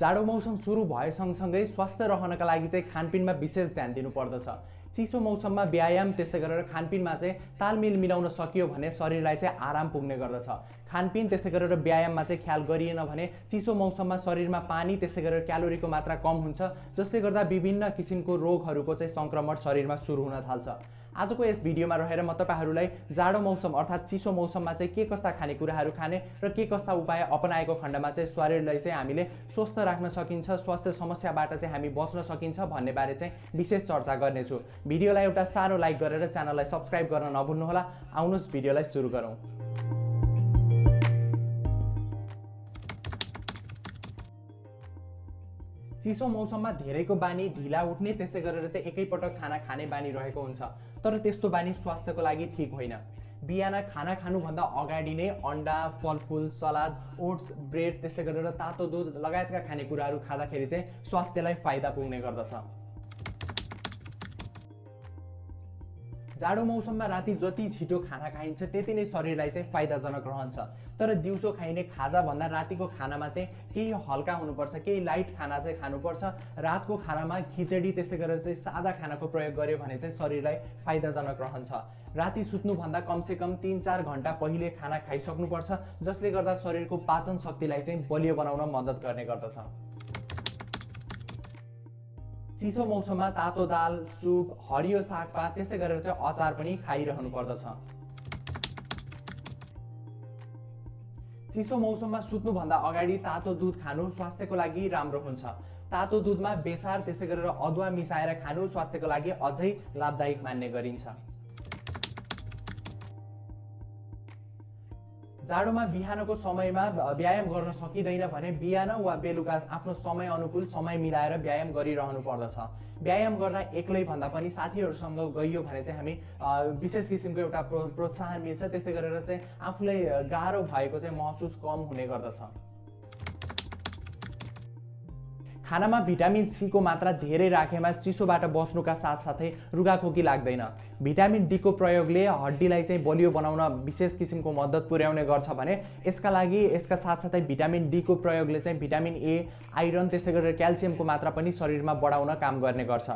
जाडो मौसम सुरु भए सँगसँगै स्वस्थ रहनका लागि चाहिँ खानपिनमा विशेष ध्यान दिनुपर्दछ। चिसो मौसममा व्यायाम त्यसै गरेर खानपिनमा चाहिँ तालमेल मिलाउन सकियो भने शरीरलाई चाहिँ आराम पुग्ने गर्दछ। खानपिन त्यसै गरेर व्यायाममा चाहिँ ख्याल गरिएन भने चिसो मौसममा शरीरमा पानी त्यसै गरेर क्यालोरीको मात्रा कम हुन्छ, जसले गर्दा विभिन्न किसिमको रोगहरूको चाहिँ संक्रमण शरीरमा सुरु हुन थाल्छ। आजको यस भिडियोमा रहेर म तपाईहरुलाई जाडो मौसम अर्थात् चिसो मौसममा चाहिँ के कस्ता खानेकुराहरू खाने र के कस्ता उपाय अपनाएको खण्डमा चाहिँ शरीरलाई चाहिँ हामीले स्वस्थ राख्न सकिन्छ, स्वास्थ्य समस्याबाट चाहिँ हामी बच्न सकिन्छ भन्ने बारे चाहिँ विशेष चर्चा गर्नेछु। भिडियोलाई एउटा सानो लाइक गरेर च्यानललाई सब्स्क्राइब गर्न नभुल्नुहोला। आउनुहोस् भिडियोलाई सुरु गरौँ। चिसो मौसममा धेरैको बानी ढिला उठ्ने त्यसै गरेर चाहिँ एकैपटक खाना खाने बानी रहेको हुन्छ, तर त्यस्तो बानी स्वास्थ्यको लागि ठीक होइन। बिहान खाना खानुभन्दा अगाडि नै अन्डा, फलफुल, सलाद, ओट्स, ब्रेड त्यसै गरेर तातो दूध लगायतका खानेकुराहरू खाँदाखेरि चाहिँ स्वास्थ्यलाई फाइदा पुग्ने गर्दछ। जाडो मौसममा राति जति छिटो खाना खाइन्छ त्यति नै शरीरलाई चाहिँ फाइदाजनक रहन्छ, तर दिउँसो खाइने खाजा भन्दा रातिको खानामा चाहिँ केही हल्का हुनुपर्छ, केही लाइट खाना चाहिँ खानुपर्छ। रातको खानामा खिचडी त्यसै गरेर चाहिँ सादा खानाको प्रयोग गर्यो भने चाहिँ शरीरलाई फाइदाजनक रहन्छ। राति सुत्नुभन्दा कमसेकम 3-4 घण्टा पहिले खाना खाइसक्नुपर्छ, जसले गर्दा शरीरको पाचन शक्तिलाई चाहिँ बलियो बनाउन मद्दत गर्ने गर्दछ। चिसो मौसममा तातो दाल, सुप, हरियो सागपात त्यसै गरेर चाहिँ अचार पनि खाइरहनु पर्दछ। चिसो मौसममा सुत्नुभन्दा अगाडि तातो दूध खानु स्वास्थ्यको लागि राम्रो हुन्छ। तातो दूधमा बेसार त्यसै गरेर अदुवा मिसाएर खानु स्वास्थ्यको लागि अझै लाभदायक मान्ने गरिन्छ। जाडोमा बिहानको समयमा व्यायाम गर्न सकिँदैन भने बिहान वा बेलुका आफ्नो समय अनुकूल समय मिलाएर व्यायाम गरिरहनु पर्दछ। व्यायाम गर्दा एक्लै भन्दा पनि साथीहरूसँग गइयो भने चाहिँ हामी विशेष किसिमको एउटा प्रोत्साहन मिल्छ, त्यसै गरेर चाहिँ आफूलाई गाह्रो भएको चाहिँ महसुस कम हुने गर्दछ। खानामा भिटामिन सी को मात्रा धेरै राखेमा चिसोबाट बस्नुका साथसाथै रुगाखोकी लाग्दैन। भिटामिन डी को प्रयोगले हड्डीलाई चाहिँ बलियो बनाउन विशेष किसिमको मद्दत पुर्याउने गर्छ भने यसका साथसाथै भिटामिन डी को प्रयोगले चाहिँ भिटामिन ए, आइरन त्यसै गरेर क्याल्सियमको मात्रा पनि शरीरमा बढाउन काम गर्ने गर्छ।